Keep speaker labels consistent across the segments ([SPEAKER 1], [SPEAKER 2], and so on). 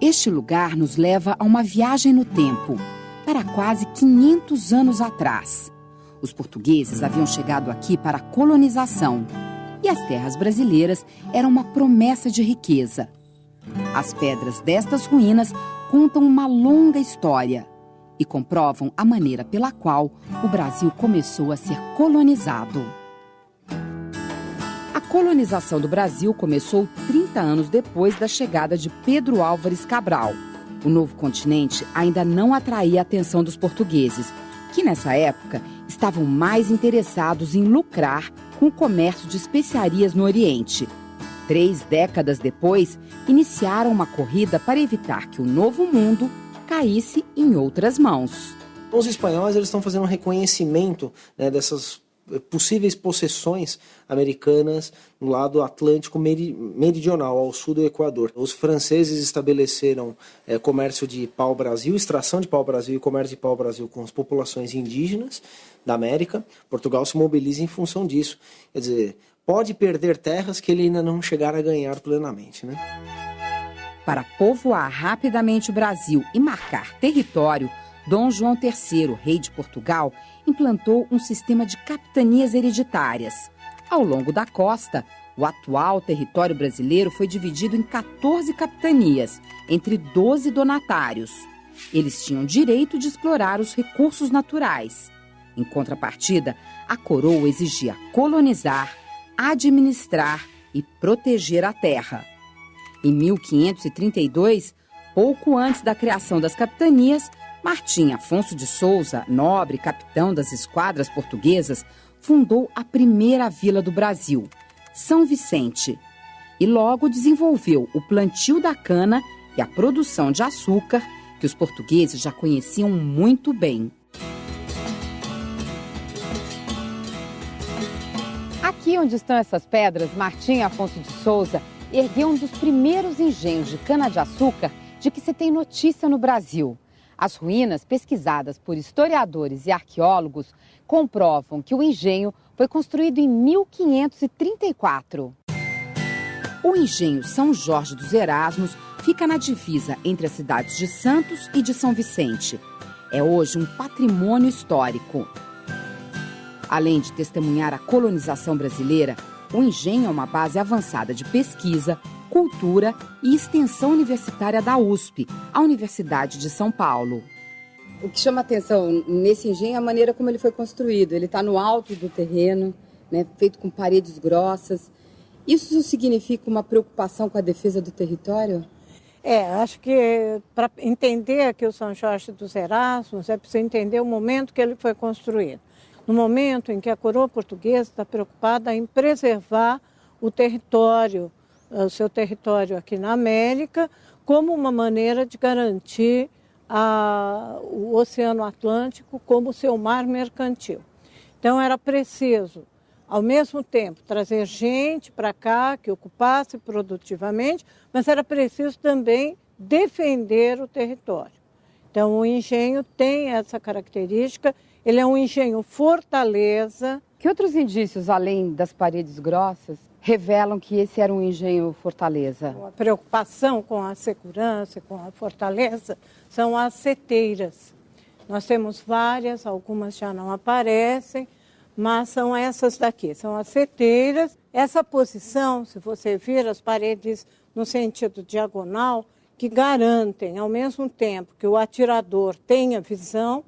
[SPEAKER 1] Este lugar nos leva a uma viagem no tempo, para quase 500 anos atrás. Os portugueses haviam chegado aqui para a colonização e as terras brasileiras eram uma promessa de riqueza. As pedras destas ruínas contam uma longa história e comprovam a maneira pela qual o Brasil começou a ser colonizado. A colonização do Brasil começou 30 anos depois da chegada de Pedro Álvares Cabral. O novo continente ainda não atraía a atenção dos portugueses, que nessa época estavam mais interessados em lucrar com o comércio de especiarias no Oriente. 3 décadas depois, iniciaram uma corrida para evitar que o Novo Mundo caísse em outras mãos.
[SPEAKER 2] Os espanhóis estão fazendo um reconhecimento, dessas possíveis possessões americanas no lado atlântico meridional, ao sul do Equador. Os franceses estabeleceram comércio de pau-brasil, extração de pau-brasil e comércio de pau-brasil com as populações indígenas da América. Portugal se mobiliza em função disso. Quer dizer, pode perder terras que ele ainda não chegar a ganhar plenamente, né?
[SPEAKER 1] Para povoar rapidamente o Brasil e marcar território, Dom João III, rei de Portugal, implantou um sistema de capitanias hereditárias. Ao longo da costa, o atual território brasileiro foi dividido em 14 capitanias, entre 12 donatários. Eles tinham direito de explorar os recursos naturais. Em contrapartida, a coroa exigia colonizar, administrar e proteger a terra. Em 1532, pouco antes da criação das capitanias, Martim Afonso de Souza, nobre capitão das esquadras portuguesas, fundou a primeira vila do Brasil, São Vicente, e logo desenvolveu o plantio da cana e a produção de açúcar, que os portugueses já conheciam muito bem. Aqui onde estão essas pedras, Martim Afonso de Souza ergueu um dos primeiros engenhos de cana-de-açúcar de que se tem notícia no Brasil. As ruínas, pesquisadas por historiadores e arqueólogos, comprovam que o engenho foi construído em 1534. O engenho São Jorge dos Erasmos fica na divisa entre as cidades de Santos e de São Vicente. É hoje um patrimônio histórico. Além de testemunhar a colonização brasileira, o engenho é uma base avançada de pesquisa, cultura e extensão universitária da USP, a Universidade de São Paulo. O que chama atenção nesse engenho é a maneira como ele foi construído. Ele está no alto do terreno, feito com paredes grossas. Isso significa uma preocupação com a defesa do território?
[SPEAKER 3] Acho que para entender aqui o São Jorge dos Erasmos é preciso entender o momento que ele foi construído. No momento em que a coroa portuguesa está preocupada em preservar o território, o seu território aqui na América, como uma maneira de garantir o Oceano Atlântico como seu mar mercantil. Então era preciso, ao mesmo tempo, trazer gente para cá que ocupasse produtivamente, mas era preciso também defender o território. Então o engenho tem essa característica. Ele é um engenho fortaleza.
[SPEAKER 1] Que outros indícios, além das paredes grossas, revelam que esse era um engenho fortaleza?
[SPEAKER 3] A preocupação com a segurança, com a fortaleza, são as seteiras. Nós temos várias, algumas já não aparecem, mas são essas daqui, são as seteiras. Essa posição, se você vir as paredes no sentido diagonal, que garantem, ao mesmo tempo que o atirador tenha visão,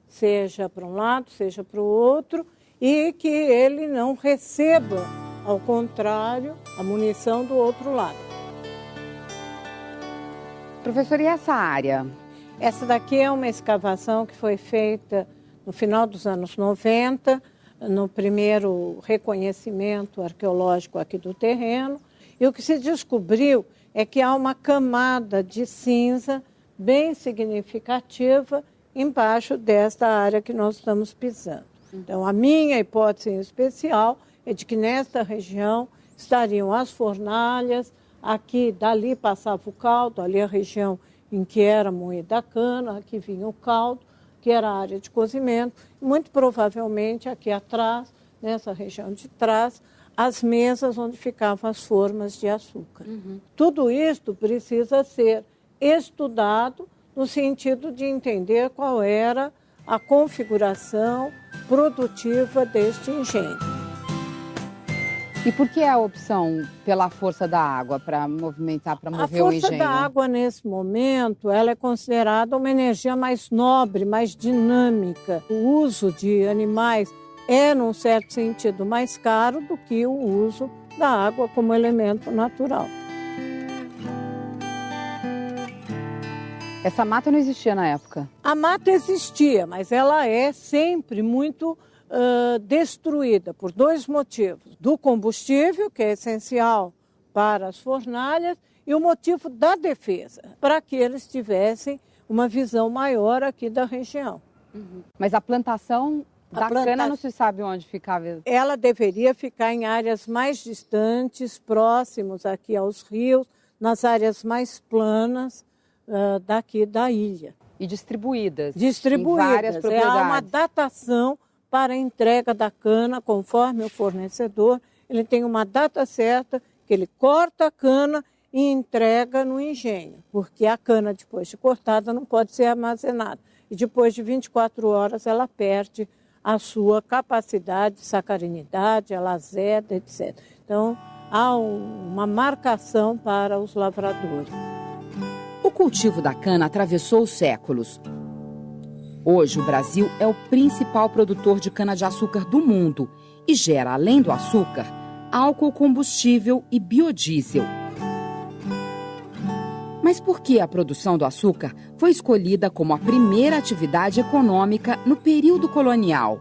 [SPEAKER 3] seja para um lado, seja para o outro, e que ele não receba, ao contrário, a munição do outro lado.
[SPEAKER 1] Professor, e essa área?
[SPEAKER 3] Essa daqui é uma escavação que foi feita no final dos anos 90, no primeiro reconhecimento arqueológico aqui do terreno, e o que se descobriu é que há uma camada de cinza bem significativa embaixo desta área que nós estamos pisando. Então, a minha hipótese em especial é de que nesta região estariam as fornalhas, aqui, dali passava o caldo, ali a região em que era moída a cana, aqui vinha o caldo, que era a área de cozimento, e muito provavelmente aqui atrás, nessa região de trás, as mesas onde ficavam as formas de açúcar. Tudo isto precisa ser estudado no sentido de entender qual era a configuração produtiva deste engenho.
[SPEAKER 1] E por que a opção pela força da água para movimentar, para mover o engenho?
[SPEAKER 3] A força da água, nesse momento, ela é considerada uma energia mais nobre, mais dinâmica. O uso de animais é, num certo sentido, mais caro do que o uso da água como elemento natural.
[SPEAKER 1] Essa mata não existia na época?
[SPEAKER 3] A mata existia, mas ela é sempre muito destruída por dois motivos. Do combustível, que é essencial para as fornalhas, e o motivo da defesa, para que eles tivessem uma visão maior aqui da região.
[SPEAKER 1] Uhum. Mas a plantação da cana não se sabe onde ficava?
[SPEAKER 3] Ela deveria ficar em áreas mais distantes, próximos aqui aos rios, nas áreas mais planas daqui da ilha.
[SPEAKER 1] E distribuídas?
[SPEAKER 3] Distribuídas.
[SPEAKER 1] Em várias propriedades.
[SPEAKER 3] Há uma datação para a entrega da cana, conforme o fornecedor. Ele tem uma data certa que ele corta a cana e entrega no engenho, porque a cana, depois de cortada, não pode ser armazenada. E depois de 24 horas, ela perde a sua capacidade de sacarinidade, ela azeda, etc. Então, há uma marcação para os lavradores.
[SPEAKER 1] O cultivo da cana atravessou os séculos. Hoje, o Brasil é o principal produtor de cana-de-açúcar do mundo e gera, além do açúcar, álcool combustível e biodiesel. Mas por que a produção do açúcar foi escolhida como a primeira atividade econômica no período colonial?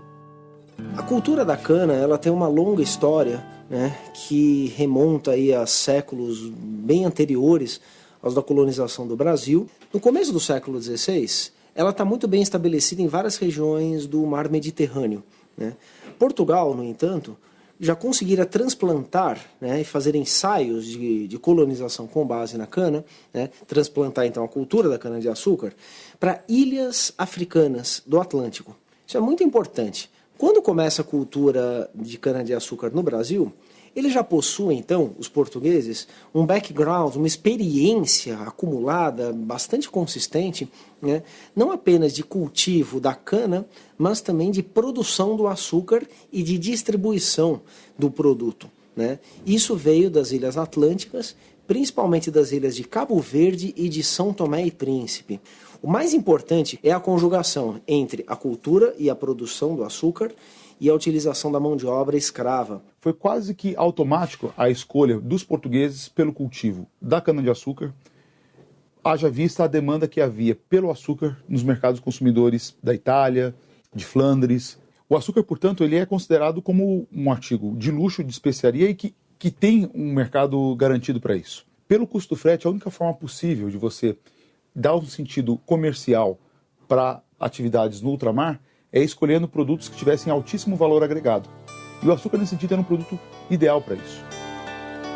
[SPEAKER 2] A cultura da cana, ela tem uma longa história, né, que remonta aí a séculos bem anteriores aos da colonização do Brasil. No começo do século XVI, ela está muito bem estabelecida em várias regiões do mar Mediterrâneo, né? Portugal, no entanto, já conseguira transplantar, né, e fazer ensaios de colonização com base na cana, né, transplantar então a cultura da cana-de-açúcar para ilhas africanas do Atlântico. Isso é muito importante. Quando começa a cultura de cana-de-açúcar no Brasil, eles já possuem, então, os portugueses, um background, uma experiência acumulada, bastante consistente, né? Não apenas de cultivo da cana, mas também de produção do açúcar e de distribuição do produto, né? Isso veio das Ilhas Atlânticas, principalmente das ilhas de Cabo Verde e de São Tomé e Príncipe. O mais importante é a conjugação entre a cultura e a produção do açúcar e a utilização da mão de obra escrava.
[SPEAKER 4] Foi quase que automático a escolha dos portugueses pelo cultivo da cana-de-açúcar, haja vista a demanda que havia pelo açúcar nos mercados consumidores da Itália, de Flandres. O açúcar, portanto, ele é considerado como um artigo de luxo, de especiaria e que tem um mercado garantido para isso. Pelo custo do frete, a única forma possível de você dar um sentido comercial para atividades no ultramar é escolhendo produtos que tivessem altíssimo valor agregado. E o açúcar, nesse sentido, era um produto ideal para isso.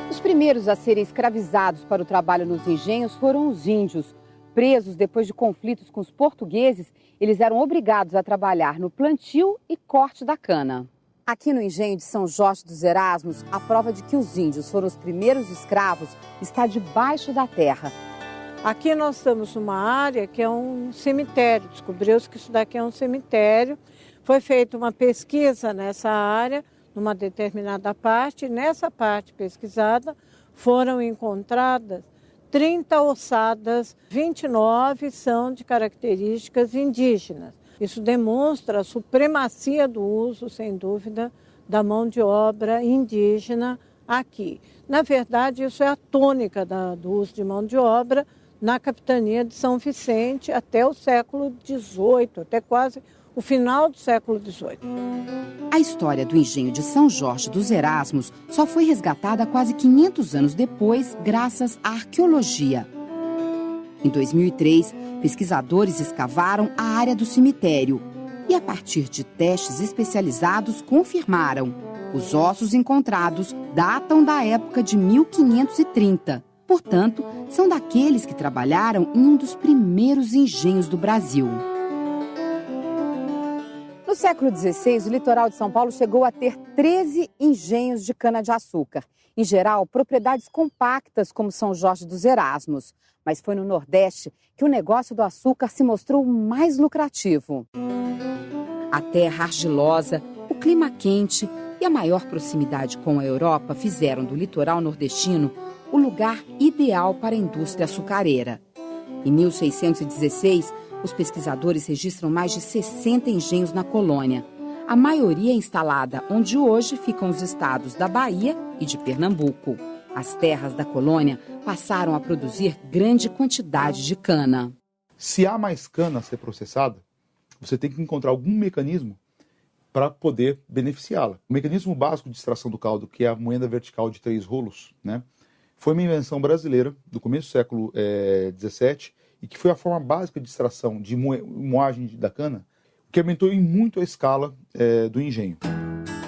[SPEAKER 1] Os primeiros a serem escravizados para o trabalho nos engenhos foram os índios. Presos depois de conflitos com os portugueses, eles eram obrigados a trabalhar no plantio e corte da cana. Aqui no engenho de São Jorge dos Erasmos, a prova de que os índios foram os primeiros escravos está debaixo da terra.
[SPEAKER 3] Aqui nós estamos numa área que é um cemitério. Descobriu-se que isso daqui é um cemitério. Foi feita uma pesquisa nessa área, numa determinada parte. E nessa parte pesquisada foram encontradas 30 ossadas, 29 são de características indígenas. Isso demonstra a supremacia do uso, sem dúvida, da mão de obra indígena aqui. Na verdade, isso é a tônica do uso de mão de obra na capitania de São Vicente até o século XVIII, até quase o final do século XVIII.
[SPEAKER 1] A história do engenho de São Jorge dos Erasmos só foi resgatada quase 500 anos depois, graças à arqueologia. Em 2003, pesquisadores escavaram a área do cemitério e, a partir de testes especializados, confirmaram: os ossos encontrados datam da época de 1530. Portanto, são daqueles que trabalharam em um dos primeiros engenhos do Brasil. No No século XVI, o litoral de São Paulo chegou a ter 13 engenhos de cana-de-açúcar. Em geral, propriedades compactas, como São Jorge dos Erasmos. Mas foi no Nordeste que o negócio do açúcar se mostrou mais lucrativo. A terra argilosa, o clima quente e a maior proximidade com a Europa fizeram do litoral nordestino o lugar ideal para a indústria açucareira. Em 1616, os pesquisadores registram mais de 60 engenhos na colônia. A maioria instalada onde hoje ficam os estados da Bahia e de Pernambuco. As terras da colônia passaram a produzir grande quantidade de cana.
[SPEAKER 4] Se há mais cana a ser processada, você tem que encontrar algum mecanismo para poder beneficiá-la. O mecanismo básico de extração do caldo, que é a moenda vertical de 3 rolos, né, foi uma invenção brasileira do começo do século XVII e que foi a forma básica de extração de moagem da cana, que aumentou em muito a escala do engenho.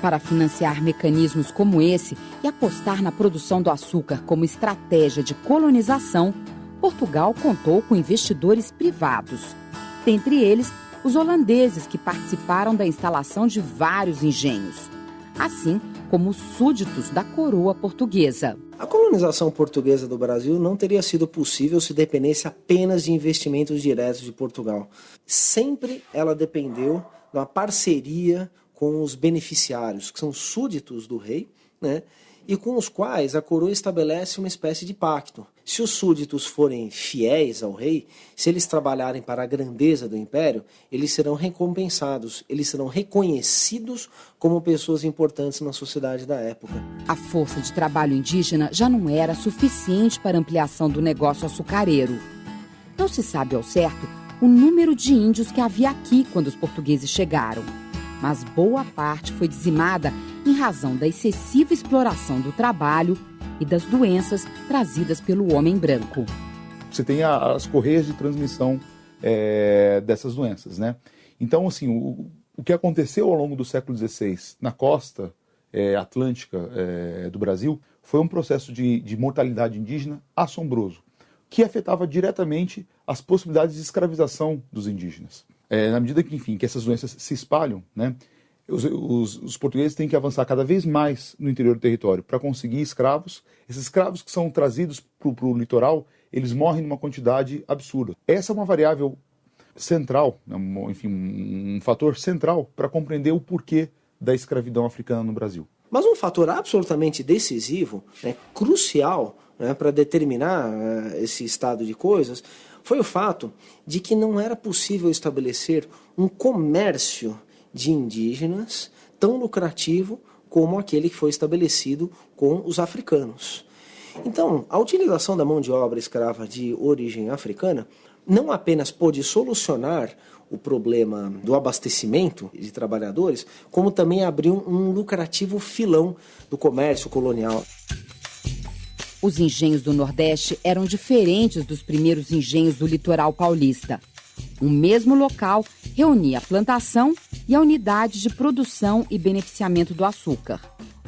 [SPEAKER 1] Para financiar mecanismos como esse e apostar na produção do açúcar como estratégia de colonização, Portugal contou com investidores privados. Dentre eles, os holandeses que participaram da instalação de vários engenhos, assim como os súditos da coroa portuguesa.
[SPEAKER 2] A colonização portuguesa do Brasil não teria sido possível se dependesse apenas de investimentos diretos de Portugal. Sempre ela dependeu de uma parceria com os beneficiários, que são súditos do rei, né? E com os quais a coroa estabelece uma espécie de pacto. Se os súditos forem fiéis ao rei, se eles trabalharem para a grandeza do império, eles serão recompensados, eles serão reconhecidos como pessoas importantes na sociedade da época.
[SPEAKER 1] A força de trabalho indígena já não era suficiente para a ampliação do negócio açucareiro. Não se sabe ao certo o número de índios que havia aqui quando os portugueses chegaram, mas boa parte foi dizimada em razão da excessiva exploração do trabalho e das doenças trazidas pelo homem branco.
[SPEAKER 4] Você tem as correias de transmissão dessas doenças, né? Então, assim, o que aconteceu ao longo do século XVI na costa atlântica do Brasil foi um processo de mortalidade indígena assombroso, que afetava diretamente as possibilidades de escravização dos indígenas. Na medida que, enfim, que essas doenças se espalham, né? Os portugueses têm que avançar cada vez mais no interior do território para conseguir escravos. Esses escravos que são trazidos para o litoral, eles morrem numa quantidade absurda. Essa é uma variável central, enfim, um fator central para compreender o porquê da escravidão africana no Brasil.
[SPEAKER 2] Mas um fator absolutamente decisivo, crucial, para determinar esse estado de coisas, foi o fato de que não era possível estabelecer um comércio de indígenas tão lucrativo como aquele que foi estabelecido com os africanos. Então, a utilização da mão de obra escrava de origem africana não apenas pôde solucionar o problema do abastecimento de trabalhadores, como também abriu um lucrativo filão do comércio colonial.
[SPEAKER 1] Os engenhos do Nordeste eram diferentes dos primeiros engenhos do litoral paulista. O mesmo local reunia a plantação e a unidade de produção e beneficiamento do açúcar.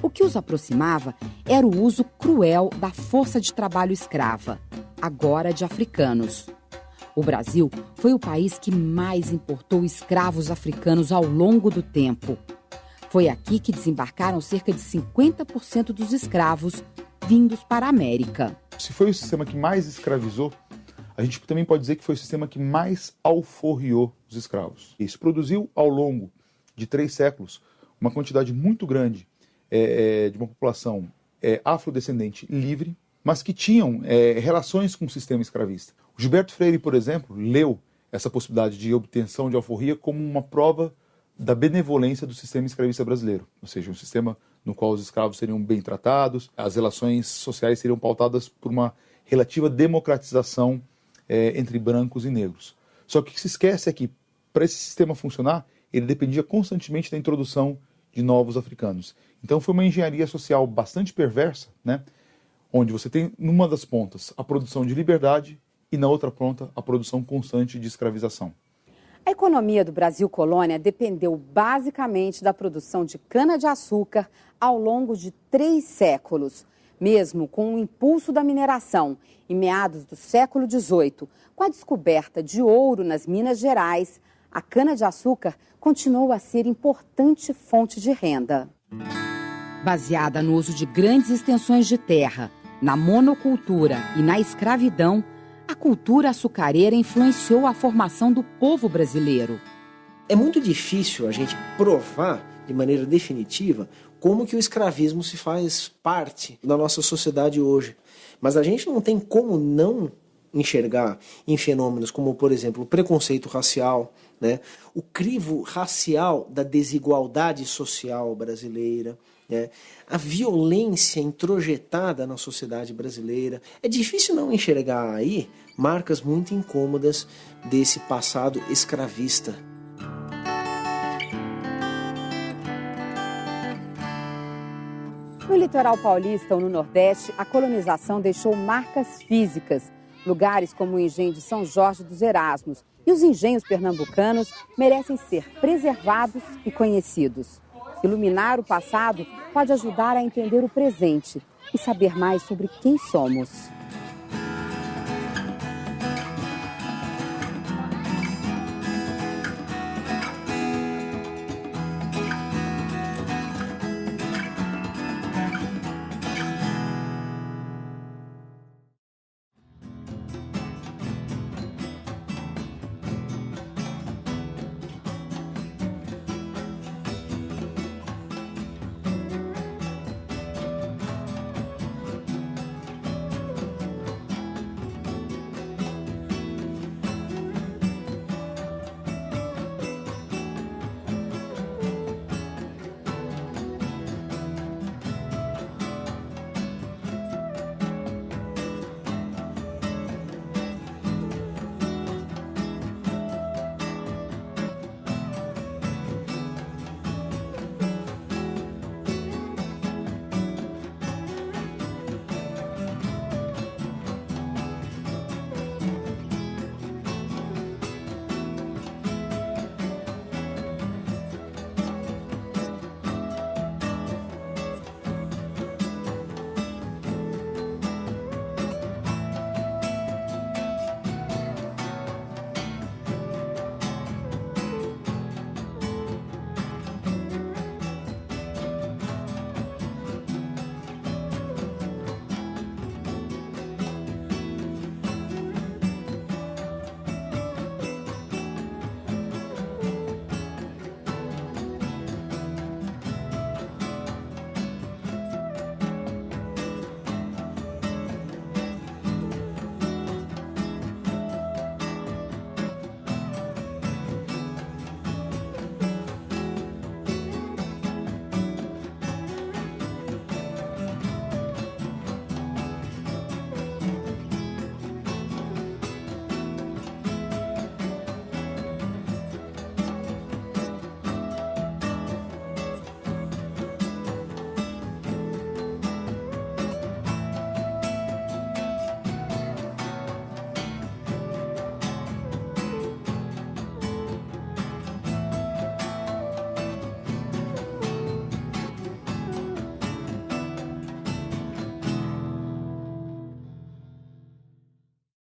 [SPEAKER 1] O que os aproximava era o uso cruel da força de trabalho escrava, agora de africanos. O Brasil foi o país que mais importou escravos africanos ao longo do tempo. Foi aqui que desembarcaram cerca de 50% dos escravos vindos para a América.
[SPEAKER 4] Se foi o sistema que mais escravizou, a gente também pode dizer que foi o sistema que mais alforriou os escravos. Isso produziu, ao longo de 3 séculos, uma quantidade muito grande de uma população afrodescendente livre, mas que tinham relações com o sistema escravista. O Gilberto Freire, por exemplo, leu essa possibilidade de obtenção de alforria como uma prova da benevolência do sistema escravista brasileiro, ou seja, um sistema no qual os escravos seriam bem tratados, as relações sociais seriam pautadas por uma relativa democratização entre brancos e negros. Só que o que se esquece é que, para esse sistema funcionar, ele dependia constantemente da introdução de novos africanos. Então foi uma engenharia social bastante perversa, né? Onde você tem, numa das pontas, a produção de liberdade e, na outra ponta, a produção constante de escravização.
[SPEAKER 1] A economia do Brasil colônia dependeu basicamente da produção de cana-de-açúcar ao longo de 3 séculos. Mesmo com o impulso da mineração, em meados do século XVIII, com a descoberta de ouro nas Minas Gerais, a cana-de-açúcar continuou a ser importante fonte de renda. Baseada no uso de grandes extensões de terra, na monocultura e na escravidão, a cultura açucareira influenciou a formação do povo brasileiro.
[SPEAKER 2] É muito difícil a gente provar de maneira definitiva como que o escravismo se faz parte da nossa sociedade hoje. Mas a gente não tem como não enxergar em fenômenos como, por exemplo, o preconceito racial, né? O crivo racial da desigualdade social brasileira, né? A violência introjetada na sociedade brasileira. É difícil não enxergar aí marcas muito incômodas desse passado escravista.
[SPEAKER 1] No litoral paulista ou no Nordeste, a colonização deixou marcas físicas. Lugares como o engenho de São Jorge dos Erasmos e os engenhos pernambucanos merecem ser preservados e conhecidos. Iluminar o passado pode ajudar a entender o presente e saber mais sobre quem somos.